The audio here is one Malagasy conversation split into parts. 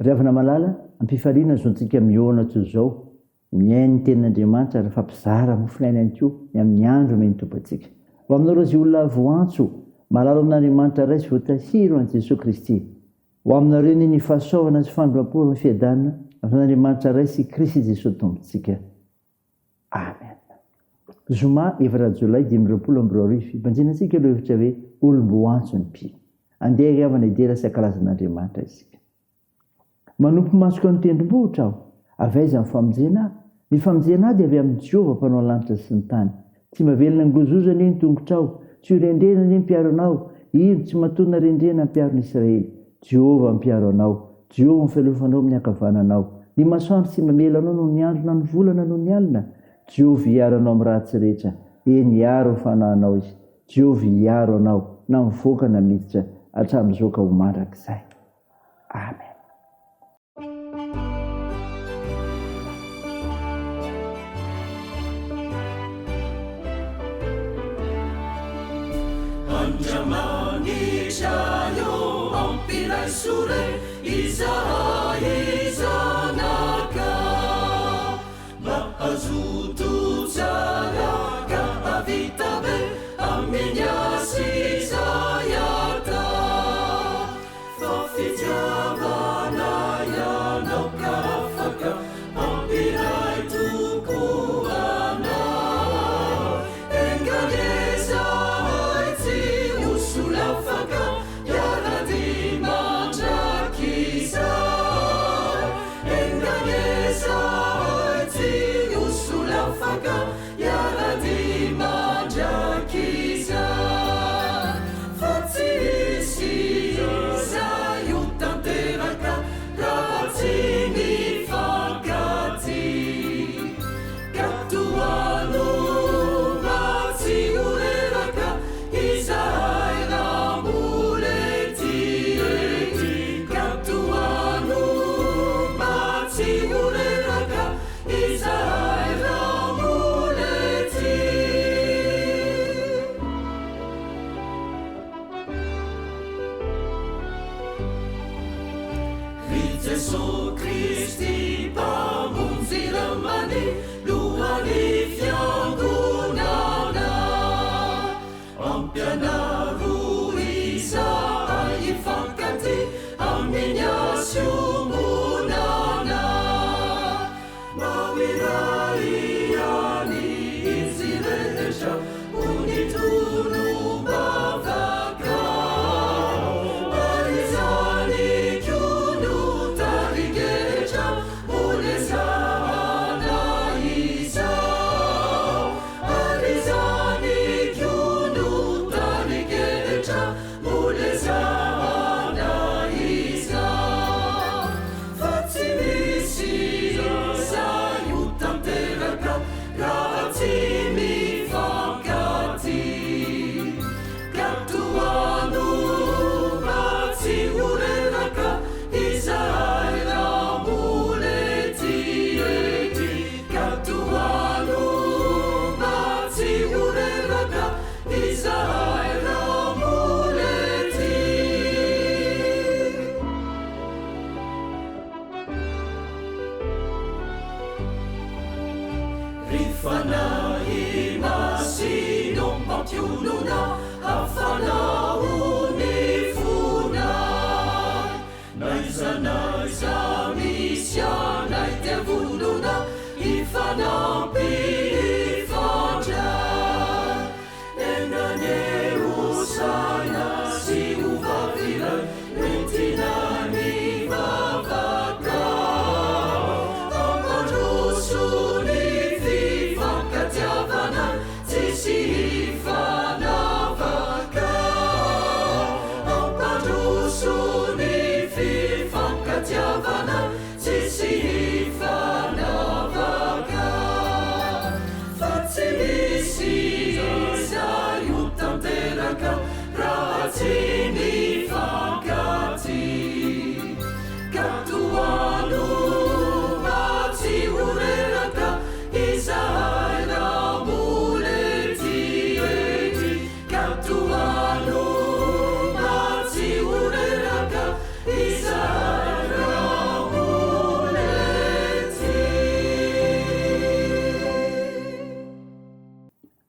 Ravina malala ampifaliana zontsika mihoana toy izao miainy tenin'Andriamanitra ary fampizara mofinaina ihany koa ny amin'ny andro meny tompontsika. Ho aminareo izay olona voantso malala amin'Andriamanitra ray sy voatahiro an' Jesosy Kristy. Ho aminareo ny fahasoavana sy fandroam-po amin'ny fiadanana amin'Andriamanitra ray sy Kristy Jesosy tompontsika. Amen. Zoma 2 Jolay 2022 ipanjinantsika ireo hevitra hoe olom-boantso ny mpino. Andeha hiavana idera sy ankalazan'Andriamanitra isika. Manompo masoko ny tendrombohitra aho, avaiza ny famonjena ahy. Ny famonjena ahy dia avy amin'ny Jehovah mpanao ny lanitra sy ny tany. Tsy mahavelona ny gozozana iny tongotra aho, tsy ho rendrena iny mpiaro anao, ino tsy mahatonona rendrena ny mpiaron'Israely. Jehovah mpiaro anao, Jehovah mifialofanao amin'ny ankavananao. Ny masoandro tsy mamela anao noho ny andro na ny volana noho ny alina. Jehovah hiaro anao amin'ny ratsy rehetra, eny hiaro ny fanahinao izy. Jehovah hiaro anao na mivoaka na miditra hatramin'izoka ho mandrakizay. Amen. Andriamanitra io ampiray sore izahay zanaka mahazoto tsara ka avita be amin'ny asa izay ata fa fitiavana ianao ka afaka ampiray toko anao enganeza Gesù Kristi pamunzi ramani luani fiangonana ampiana ruisa aifankati aminya siumunana mawiraiani inzireja unitunu bavaka arizani kiunu tarigeja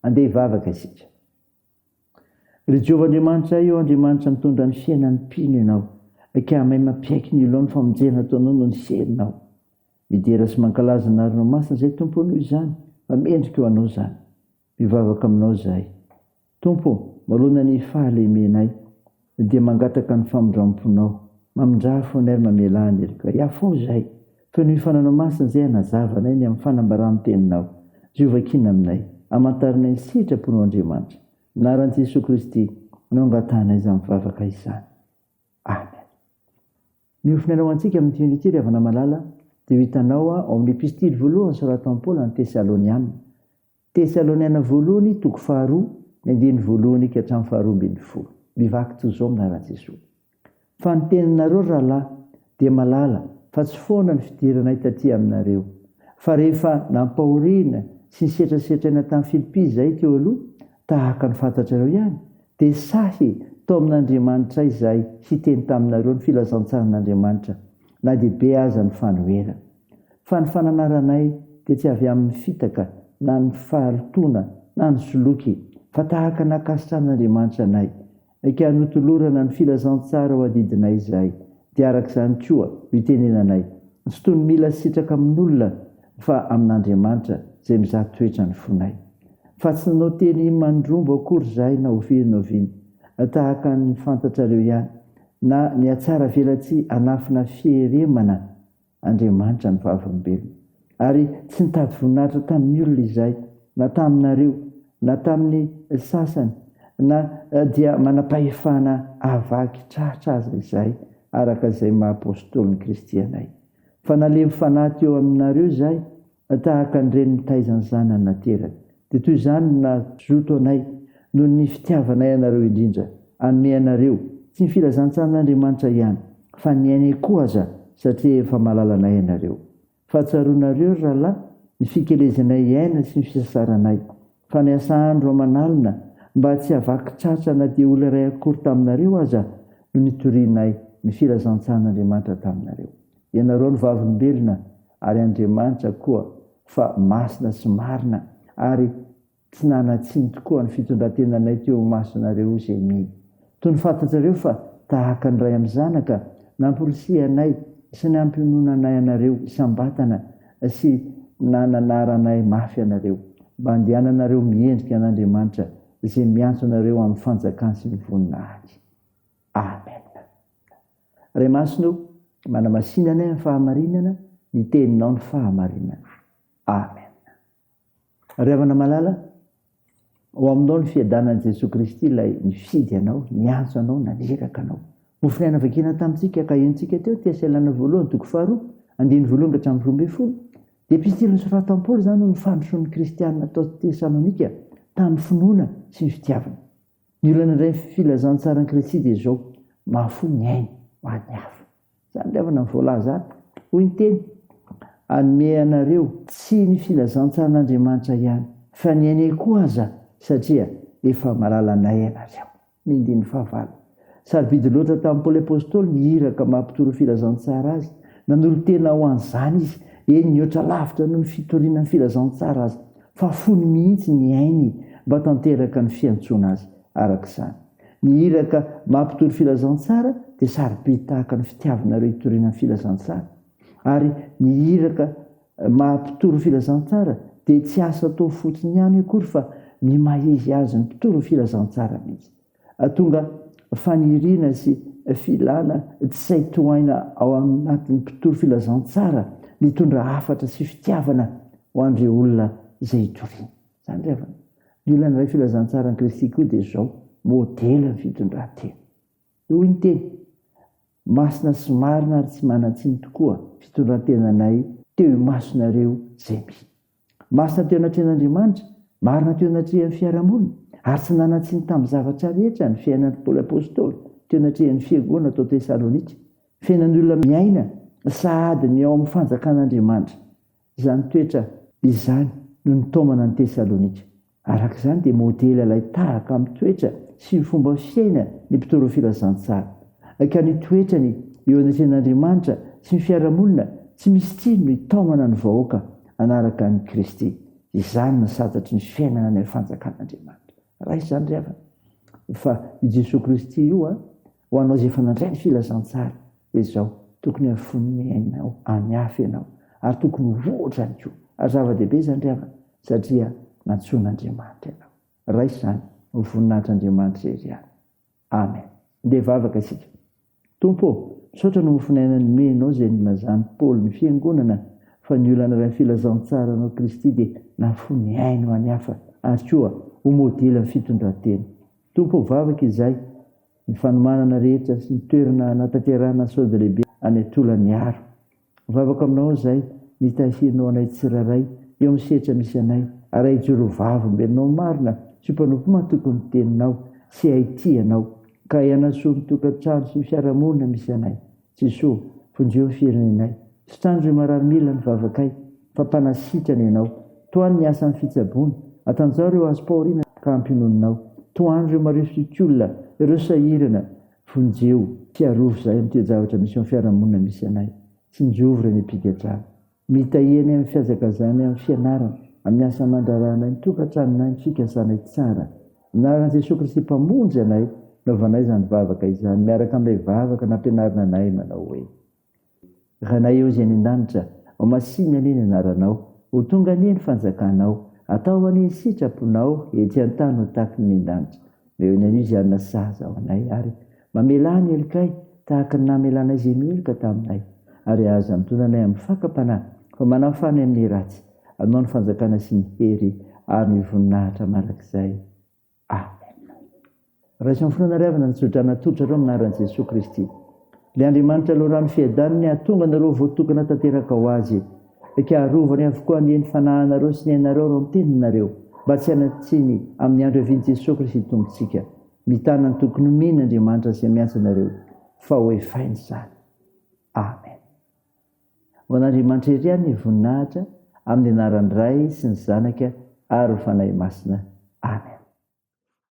andeha hivavaka isika. Ry Jehovahandriamanitra io Andriamanitra mitondra ny fiainan'ny mpino ianao, ka mahay mampiaiky ny ilo ny famonjena ataonao no ny serinao. Midera sy mankalaza ny arina masina izay tompo noho izany, fa mendrika eo anao zany. Mivavaka aminao zahay. Tompo, malona ny fahalemenay, dia mangataka ny famondram-ponao. Mamindra fonay mamelany erika. Iafo zahay. Fa ny fananao masina izay anazavanay ny amin'ny fanambarany teninao. Jiovakina aminay. Amantarinay ny sitraponao Andriamanitra. Anaran'i Jesosy Kristy, no angatanay izany mivavaka izany. Amen. Ny ofinainao antsika amin'ny tian'ity ry havana malala, dia hitanao ao amin'ny epistily voalohany soratan'i Paoly any Tesaloniana. Tesaloniana voalohany toko 2, ny andiny voalohany ka hatramin'ny 12. Mivaky toy izao anaran'i Jesosy. Fa ny teninareo rahalahy dia malala, fa tsy foana ny fidiranay taty aminareo. Fa rehefa nampahoriana sy nisetrasetraina tamin'ny Filipi izay teo aloha, tahaka ny fantatrareo ihany, dia sahy tao amin'Andriamanitra izay hiteny taminareo ny filazantsaran'Andriamanitra, na dia be aza ny fanohera. Fa ny fananaranay dia tsy avy amin'ny fitaka, na ny fahalotona, na ny soloky, fa tahaka nakasitrahan'Andriamanitra anay, ka notolorana ny filazantsara ho adidinay izay, dia arak'izany koa hitenenanay, tsy toy ny mila sitraka amin'olona, fa amin'Andriamanitra izay mizaha toetra ny fonay. Fa tsy nanao teny mandrombo akory zahay na oviana, tahaka ny fantatrareo ihany, na ny atsara velatsy anafina fieremana Andriamanitra ny vavolombelona. Ary tsy nitady voninahitra tamin'ny olona izay, na taminareo, na tamin'ny sasany, na dia manam-pahefana avaky tratra aza izay, araka izay maha-apôstôly ny Kristy anay. Fa nalemy fanahy teo aminareo izay, tahaka ny reny nitaizany zanany nateraka. Dia toy izany nazoto anay noho ny fitiavanay anareo indrindra, anome anareo tsy ny filazantsaran'Andriamanitra ihany, fa ny ainay koa aza satria efa malalanay anareo. Fa tsaroanareo rahalahy ny fikelezanay aina sy ny fisasaranay, fa ny asahandro amanalina mba tsy havaky tratra na dia olona iray akory taminareo aza no nitorianay ny filazantsaran'Andriamanitra taminareo. Ianareo ny vavolombelona, ary Andriamanitra koa fa masina sy marina, ary tsy nanatsiny tokoa ny fitondrantenanay teo masonareo izay mihy. Toy ny fantatrareo fa tahaka ny ray amin'ny zanaka nampirisihanay sy ny ampinonanay anareo isambatana sy nananaranay mafy anareo, mba andehananareo miendrika an'Andriamanitra izay miantso anareo amin'ny fanjakany sy ny voninahitra. Amen. Ray masino, manamasinana ny fahamarinana, ny teninao ny fahamarinana. Amen. Ry havana malala, ho aminao ny fiadanan'i Jesosy Kristy ilay nifidy anao, niantso anao, naneraka anao. Mofinaina vakina tamintsika ka entsika teo Tesaloniana voalohany toko 2, andiny voalohany ka hatramin'ny 12. Dia epistily nosoratan'i Paoly izany no nifandrosoan'ny kristianina tao Tesalonika tamin'ny finoana sy ny fitiavana. Ny olana indray filazantsaran'i Kristy dia izao, mahafo ny ainy ho an'ny hafa. Izany rehavana ny voalaza hoy ny teny, anome anareo tsy ny filazantsaran'Andriamanitra ihany, fa ny ainay koa aza satria efa malalanay ianareo. Mindiny fahavalo. Sarobidy loatra tamin'ny Paoly apôstôly nihiraka mampitoro filazantsara azy, nanolo tena ho an'izany izy, eny nioatra lavitra noho ny fitoriana ny filazantsara azy, fa fony mihitsy ny ainy mba tanteraka ny fiantsona azy arak'izany. Nihiraka mampitoro filazantsara dia sarobidy tahaka ny fitiavanareo hitoriana ny filazantsara. Ary nihiraka mampitoro filazantsara dia tsy asa atao fotsiny ihany akory, fa mimahizy azy ny mpitoro filazantsara mihitsy. Tonga faniriana sy filana tsy saitoaina ao anatin'ny mpitoro filazantsara mitondra hafatra sy fitiavana ho andreo olona izay hitoriana. Izany rehefa ny olona iray filazantsara ny Kristy koa dia izao, modela ny fitondran-tena. Hoy ny teny, masina sy marina ary tsy manatsiny tokoa fitondran-tenanay teo imasonareo izay mihy. Masina teo anatrehan'Andriamanitra, marina teo anatrehan'ny fiarahamonina, ary tsy nanatsiny tamin'ny zavatra rehetra ny fiainan'ny Paoly apôstôly teo anatrehan'ny fiangonana tao Tesalonika. Fiainan'ny olona miaina sahady ny ao amin'ny fanjakan'Andriamanitra. Izany toetra izany no nitaomana ny Tesalonika. Arak'izany dia modely ilay tahaka amin'ny toetra sy ny fomba fiaina ny mpitoro filazantsara. Ka ny toetrany eo anatrehan'Andriamanitra sy ny fiarahamonina tsy misy tsino ny taomana ny vahoaka anaraka ny Kristy. izany ny satatry ny fiainana ny fanjakan'Andriamanitra. Raha izany ry havana fa i Jesosy Kristy io ho anao izay efa nandray ny filazantsara dia izao tokony hafon'ny ainao haniafy ianao ary tokony voatra ny koa ary zava-dehibe izany ry havana satria nantsoan'Andriamanitra ianao. Raha izany ho voninahitr'Andriamanitra izy ihany. Amen. Dia vavaka isika. Tompo, misaotra no mofinainany menao izay nilazany Paoly ny fiangonana fa ny olana iray filazantsara anao Kristy dia nafony aino haniafa ary koa ho modely amin'ny fitondratena. Tompo, vavaka izay ny fanomanana rehetra sy ny toerana natanterahana saody lehibe any atolan'ny aro. Vavaka aminao izay mitahirinao anay tsiraray eo amin'ny sehatra misy anay ary ahijoro vavombenao marina sy mpanompo mahatoky ny teninao sy haitianao ka ianasoa ny tokantrano sy ny fiarahamonina misy anay. Jesosy, vonjeo ny firenenay sy trandro mararimila ny vavakay fa mpanasitrana ianao. Toany ny asan'ny fitsaboana atanjao ireo azo paoriana ka ampinoninao. Toandro ireo marifotsiolona ireo sahirana vonjeo fiarovo izay amin'ity zavatra misy amin'ny fiarahamonina misy anay sy njovy ny mpigadrana. Mitahihany amin'ny fiazakazany amin'ny fianarana amin'ny asa mandrarana ny tokantranonay ny fikasanay tsara. Anaran'i Jesosy Kristy mpamonjy anay naovanay izany vavaka izany miaraka amin'ilay vavaka nampianarina anay manao hoe: ranay eo izay ny an-danitra ao masina anie ny anaranao ho tonga anie ny fanjakanao atao anie ny sitraponao ety an-tany ho tahaky ny an-danitra. Meo ny anio izy anona saza ao anay ary mamela ny elikay tahaka ny namelanay izay mieloka taminay ary aza mitonanay amin'ny fakam-panahy fa manafany amin'ny ratsy anao ny fanjakana sy ny hery ary ny voninahitra marak'izay. Amen. Raha isy mifonana riavana nitsodrana totra ireo aminaran'i Jesosy Kristy. Ilay Andriamanitra loharahan'ny fiadaniny ahatonga nareo voatokana tanteraka ho azy ka arovany avokoa ny fanahynareo sy ny ainareo ro miteninareo mba tsy hanatsiny amin'ny andro evian'i Jesosy Kristy tompontsika. Mitana ny tokony miny Andriamanitra izay miantso anareo fa ho efainy izany. Amen. Ho an'Andriamanitra ery ihany ny voninahitra amin'ny anaran'ny Ray sy ny Zanaka ary ny Fanahy Masina.